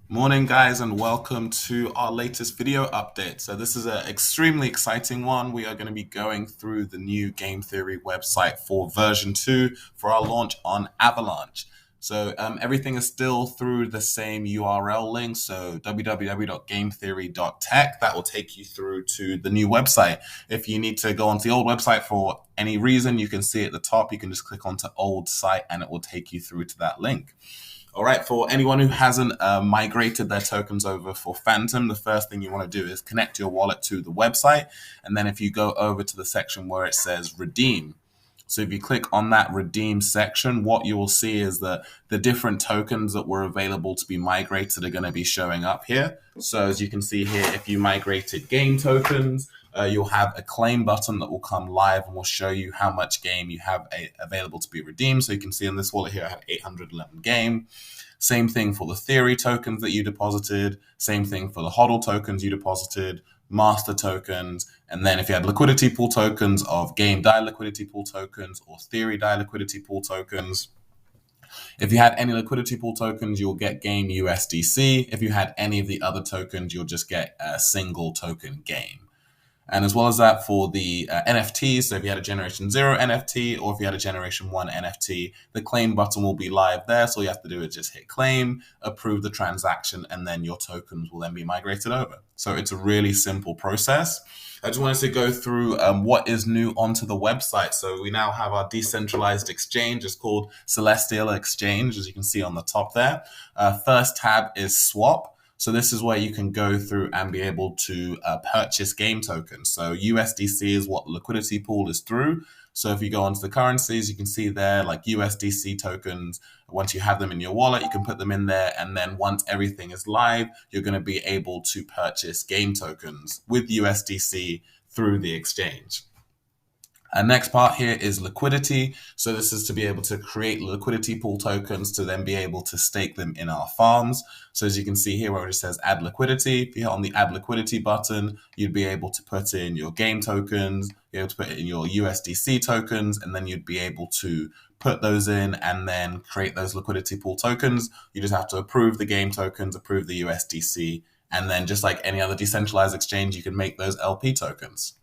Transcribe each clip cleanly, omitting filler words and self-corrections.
Morning, guys, and welcome to our latest video update. So this is an extremely exciting one. We are going to be going through the new game theory website for version 2 for our launch on Avalanche. So everything is still through the same URL link, so www.gametheory.tech. That will take you through to the new website. If you need to go onto the old website for any reason, you can see at the top, you can just click onto old site and it will take you through to that link. All right, for anyone who hasn't migrated their tokens over for Phantom, the first thing you want to do is connect your wallet to the website. And then if you go over to the section where it says redeem, so if you click on that redeem section, what you will see is that the different tokens that were available to be migrated are going to be showing up here. So as you can see here, if you migrated game tokens, you'll have a claim button that will come live and will show you how much game you have available to be redeemed. So you can see in this wallet here, I have 811 game. Same thing for the theory tokens that you deposited. Same thing for the HODL tokens you deposited, master tokens, and then if you had liquidity pool tokens of game DAI liquidity pool tokens or theory DAI liquidity pool tokens. If you had any liquidity pool tokens, you'll get game USDC. If you had any of the other tokens, you'll just get a single token game. And as well as that, for the NFTs, so if you had a Generation 0 NFT or if you had a Generation 1 NFT, the claim button will be live there. So all you have to do is just hit claim, approve the transaction, and then your tokens will then be migrated over. So it's a really simple process. I just wanted to go through what is new onto the website. So we now have our decentralized exchange. It's called Celestial Exchange, as you can see on the top there. First tab is swap. So this is where you can go through and be able to purchase game tokens. So USDC is what the liquidity pool is through. So if you go onto the currencies, you can see there like USDC tokens. Once you have them in your wallet, you can put them in there. And then once everything is live, you're going to be able to purchase game tokens with USDC through the exchange. And next part here is liquidity. So this is to be able to create liquidity pool tokens to then be able to stake them in our farms. So as you can see here where it says add liquidity, if you hit on the add liquidity button, you'd be able to put in your game tokens, be able to put in your USDC tokens, and then you'd be able to put those in and then create those liquidity pool tokens. You just have to approve the game tokens, approve the USDC, and then just like any other decentralized exchange, you can make those LP tokens.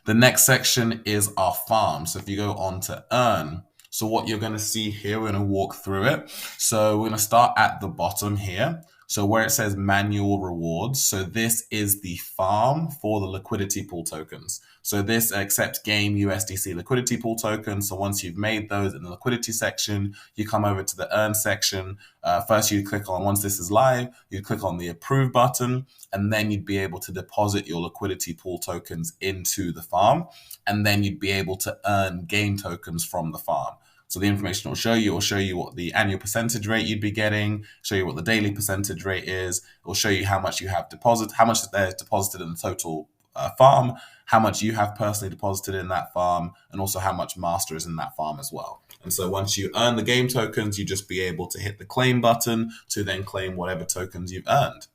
The next section is our farm. So if you go on to earn, so what you're going to see here, we're going to walk through it. So we're going to start at the bottom here. So where it says manual rewards, so this is the farm for the liquidity pool tokens. So this accepts game USDC liquidity pool tokens. So once you've made those in the liquidity section, you come over to the earn section. First, you click on, once this is live, you click on the approve button, and then you'd be able to deposit your liquidity pool tokens into the farm. And then you'd be able to earn game tokens from the farm. So the information it will show you what the annual percentage rate you'd be getting, show you what the daily percentage rate is. It will show you how much you have deposited, how much there's deposited in the total farm, how much you have personally deposited in that farm, and also how much master is in that farm as well. And so once you earn the game tokens, you just be able to hit the claim button to then claim whatever tokens you've earned.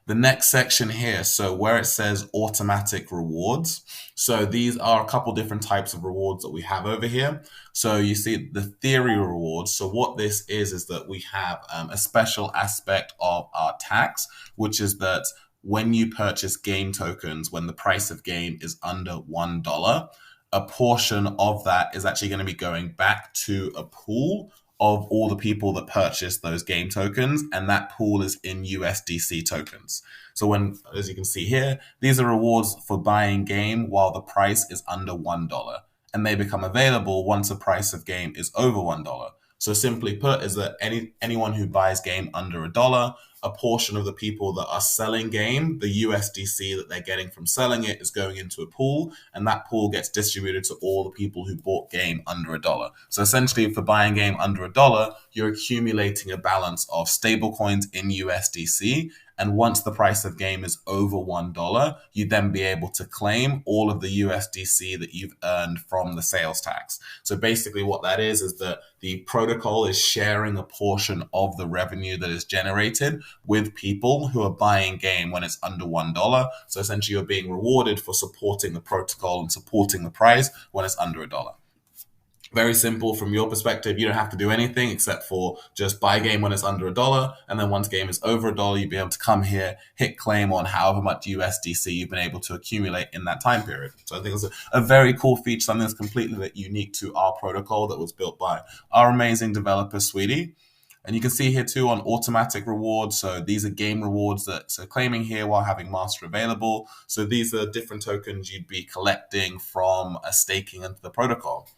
The next section here, so where it says automatic rewards. So these are a couple different types of rewards that we have over here. So you see the theory rewards. So what this is that we have a special aspect of our tax, which is that when you purchase game tokens, when the price of game is under $1, a portion of that is actually going to be going back to a pool of all the people that purchase those game tokens, and that pool is in USDC tokens. So when, as you can see here, these are rewards for buying game while the price is under $1, and they become available once the price of game is over $1. So simply put is that anyone who buys game under $1, a portion of the people that are selling game, the USDC that they're getting from selling it is going into a pool, and that pool gets distributed to all the people who bought game under $1. So essentially for buying game under $1, you're accumulating a balance of stable coins in USDC. And once the price of game is over $1, you'd then be able to claim all of the USDC that you've earned from the sales tax. So basically what that is that the protocol is sharing a portion of the revenue that is generated with people who are buying game when it's under $1. So essentially you're being rewarded for supporting the protocol and supporting the price when it's under $1. Very simple from your perspective. You don't have to do anything except for just buy game when it's under $1. And then once game is over $1, you'll be able to come here, hit claim on however much USDC you've been able to accumulate in that time period. So I think it's a very cool feature, something that's completely unique to our protocol that was built by our amazing developer, Sweetie. And you can see here too on automatic rewards. So these are game rewards that so claiming here while having master available. So these are different tokens you'd be collecting from a staking into the protocol.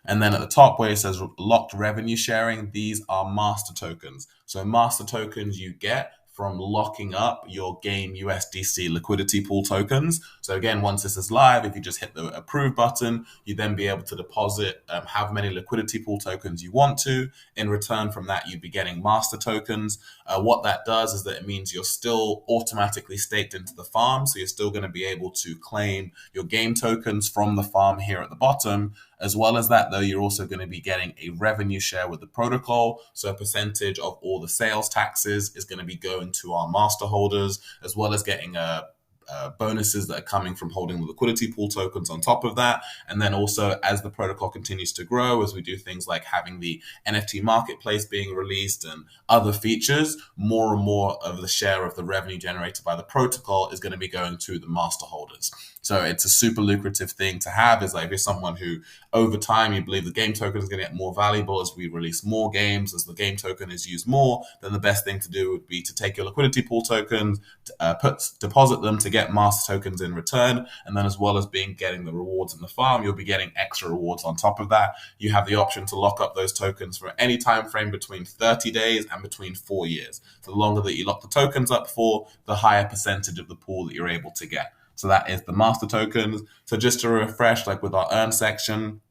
And then at the top where it says locked revenue sharing, these are master tokens. So master tokens you get from locking up your game USDC liquidity pool tokens. So again, once this is live, if you just hit the approve button, you then be able to deposit however many liquidity pool tokens you want to. In return from that, you'd be getting master tokens. What that does is that it means you're still automatically staked into the farm. So you're still going to be able to claim your game tokens from the farm here at the bottom. As well as that, though, you're also going to be getting a revenue share with the protocol. So a percentage of all the sales taxes is going to be going to our master holders, as well as getting bonuses that are coming from holding the liquidity pool tokens on top of that. And then also as the protocol continues to grow, as we do things like having the NFT marketplace being released and other features, more and more of the share of the revenue generated by the protocol is going to be going to the master holders. So it's a super lucrative thing to have. Is like if you're someone who over time you believe the game token is going to get more valuable as we release more games, as the game token is used more, then the best thing to do would be to take your liquidity pool tokens, deposit them to get master tokens in return, and then as well as getting the rewards in the farm, you'll be getting extra rewards on top of that. You have the option to lock up those tokens for any time frame between 30 days and between 4 years. So the longer that you lock the tokens up for, the higher percentage of the pool that you're able to get. So that is the master tokens. So just to refresh, like with our earn section,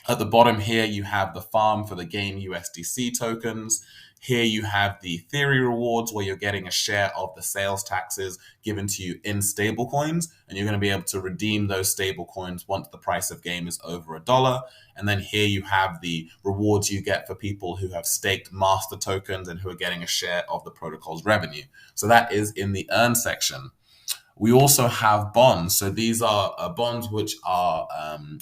at the bottom here, you have the farm for the game USDC tokens. Here you have the theory rewards where you're getting a share of the sales taxes given to you in stablecoins, and you're going to be able to redeem those stablecoins once the price of game is over $1. And then here you have the rewards you get for people who have staked master tokens and who are getting a share of the protocol's revenue. So that is in the earn section. We also have bonds. So these are bonds which are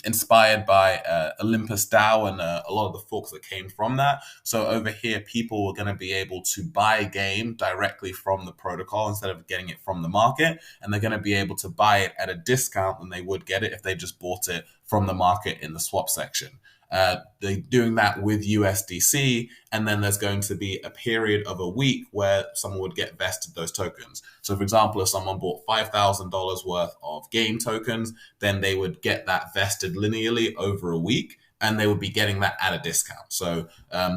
inspired by Olympus DAO and a lot of the forks that came from that. So over here, people are going to be able to buy a game directly from the protocol instead of getting it from the market. And they're going to be able to buy it at a discount than they would get it if they just bought it from the market in the swap section. They're doing that with USDC, and then there's going to be a period of a week where someone would get vested those tokens. So for example, if someone bought $5,000 worth of game tokens, then they would get that vested linearly over a week, and they would be getting that at a discount. So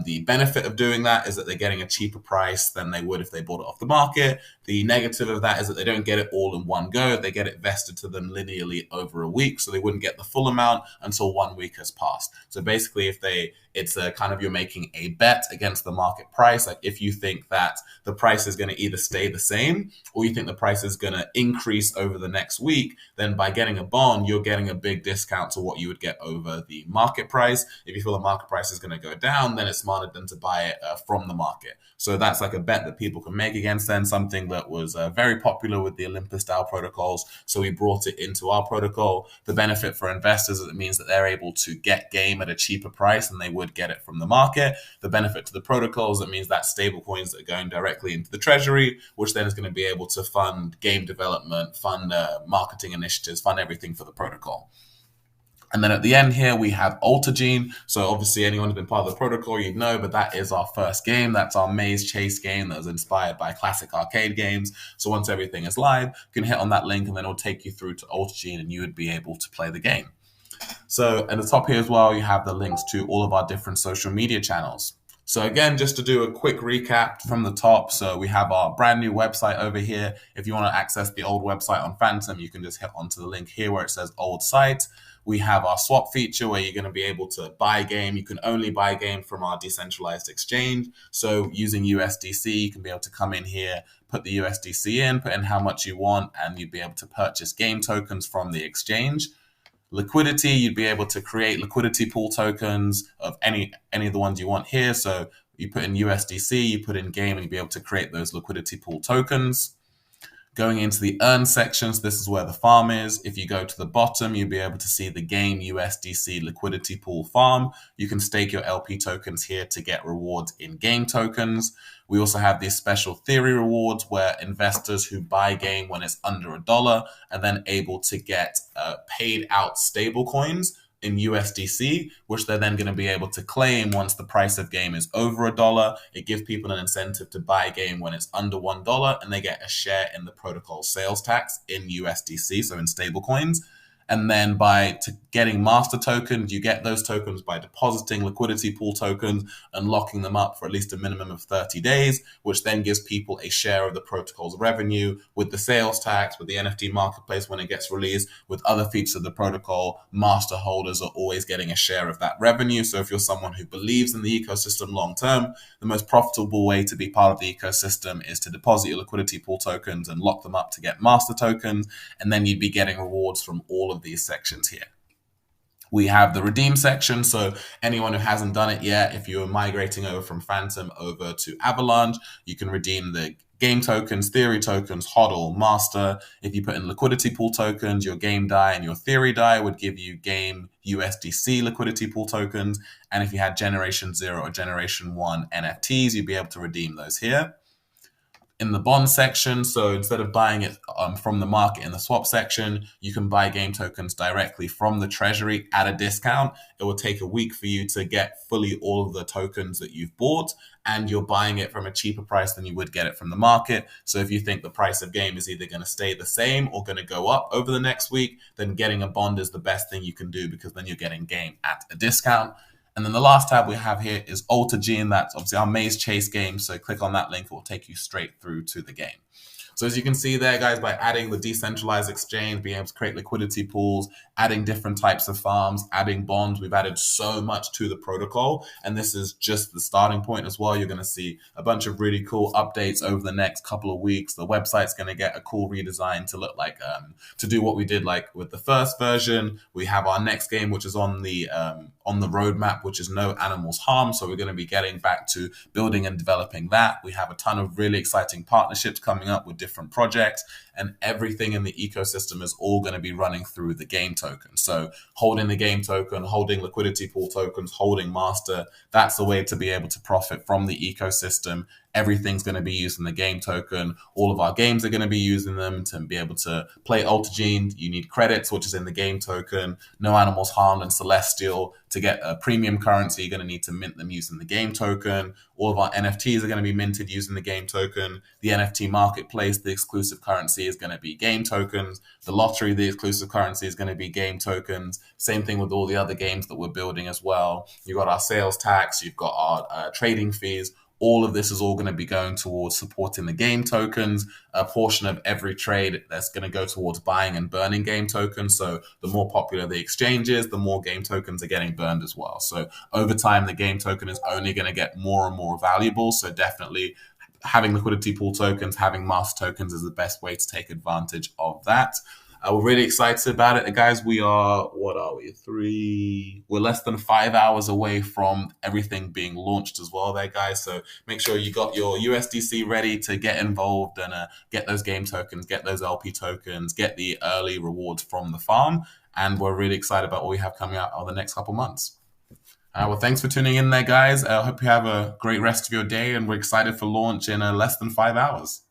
the benefit of doing that is that they're getting a cheaper price than they would if they bought it off the market. The negative of that is that they don't get it all in one go. They get it vested to them linearly over a week, so they wouldn't get the full amount until 1 week has passed. So basically, it's a kind of you're making a bet against the market price. Like if you think that the price is going to either stay the same or you think the price is going to increase over the next week, then by getting a bond, you're getting a big discount to what you would get over the market price. If you feel the market price is going to go down, then it's smarter than to buy it from the market. So that's like a bet that people can make against them, something that was very popular with the Olympus DAO protocols. So we brought it into our protocol. The benefit for investors is it means that they're able to get game at a cheaper price than they would get it from the market. The benefit to the protocols, it means that stable coins that are going directly into the treasury, which then is going to be able to fund game development, fund marketing initiatives, fund everything for the protocol. And then at the end here, we have Altergene. So obviously anyone who's been part of the protocol, you'd know, but that is our first game. That's our maze chase game that was inspired by classic arcade games. So once everything is live, you can hit on that link and then it'll take you through to Altergene and you would be able to play the game. So at the top here as well, you have the links to all of our different social media channels. So again, just to do a quick recap from the top. So we have our brand new website over here. If you want to access the old website on Phantom, you can just hit onto the link here where it says old site. We have our swap feature where you're going to be able to buy a game. You can only buy a game from our decentralized exchange. So using USDC, you can be able to come in here, put the USDC in, put in how much you want, and you'd be able to purchase game tokens from the exchange. Liquidity, you'd be able to create liquidity pool tokens of any of the ones you want here. So you put in USDC, you put in game, and you'd be able to create those liquidity pool tokens. Going into the earn sections, this is where the farm is. If you go to the bottom, you'll be able to see the game USDC liquidity pool farm. You can stake your LP tokens here to get rewards in game tokens. We also have these special theory rewards where investors who buy game when it's under $1 are then able to get paid out stable coins in USDC, which they're then going to be able to claim once the price of game is over $1. It gives people an incentive to buy game when it's under $1, and they get a share in the protocol sales tax in USDC, so in stable coins. And then by getting master tokens, you get those tokens by depositing liquidity pool tokens and locking them up for at least a minimum of 30 days, which then gives people a share of the protocol's revenue with the sales tax, with the NFT marketplace when it gets released, with other features of the protocol. Master holders are always getting a share of that revenue. So if you're someone who believes in the ecosystem long term, the most profitable way to be part of the ecosystem is to deposit your liquidity pool tokens and lock them up to get master tokens, and then you'd be getting rewards from all of these sections here. We have the redeem section. So anyone who hasn't done it yet, if you're migrating over from Phantom over to Avalanche, you can redeem the game tokens, theory tokens, HODL, master. If you put in liquidity pool tokens, your game die and your theory die would give you game USDC liquidity pool tokens. And if you had generation 0 or generation 1 NFTs, you'd be able to redeem those here. In the bond section, so instead of buying it from the market in the swap section, you can buy game tokens directly from the treasury at a discount. It will take a week for you to get fully all of the tokens that you've bought, and you're buying it from a cheaper price than you would get it from the market. So if you think the price of game is either going to stay the same or going to go up over the next week, then getting a bond is the best thing you can do, because then you're getting game at a discount. And then the last tab we have here is AlterGene. That's obviously our Maze Chase game. So click on that link, it will take you straight through to the game. So as you can see there, guys, by adding the decentralized exchange, being able to create liquidity pools, adding different types of farms, adding bonds, we've added so much to the protocol. And this is just the starting point as well. You're going to see a bunch of really cool updates over the next couple of weeks. The website's going to get a cool redesign to look like, to do what we did like with the first version. We have our next game, which is on the roadmap, which is No Animals Harm. So we're going to be getting back to building and developing that. We have a ton of really exciting partnerships coming up with different projects, and everything in the ecosystem is all going to be running through the game token. So holding the game token, holding liquidity pool tokens, holding master, that's the way to be able to profit from the ecosystem. Everything's going to be using the game token. All of our games are going to be using them to be able to play AlterGene. You need credits, which is in the game token. No Animals Harmed and Celestial. To get a premium currency, you're going to need to mint them using the game token. All of our NFTs are going to be minted using the game token. The NFT marketplace, the exclusive currency is going to be game tokens. The lottery, the exclusive currency is going to be game tokens. Same thing with all the other games that we're building as well. You've got our sales tax, you've got our trading fees. All of this is all going to be going towards supporting the game tokens. A portion of every trade that's going to go towards buying and burning game tokens. So the more popular the exchange is, the more game tokens are getting burned as well. So over time, the game token is only going to get more and more valuable. So definitely having liquidity pool tokens, having master tokens is the best way to take advantage of that. We're really excited about it. Guys, we are, what are we? We're less than 5 hours away from everything being launched as well there, guys. So make sure you got your USDC ready to get involved and get those game tokens, get those LP tokens, get the early rewards from the farm. And we're really excited about what we have coming out over the next couple months. Well, thanks for tuning in there, guys. I hope you have a great rest of your day, and we're excited for launch in less than 5 hours.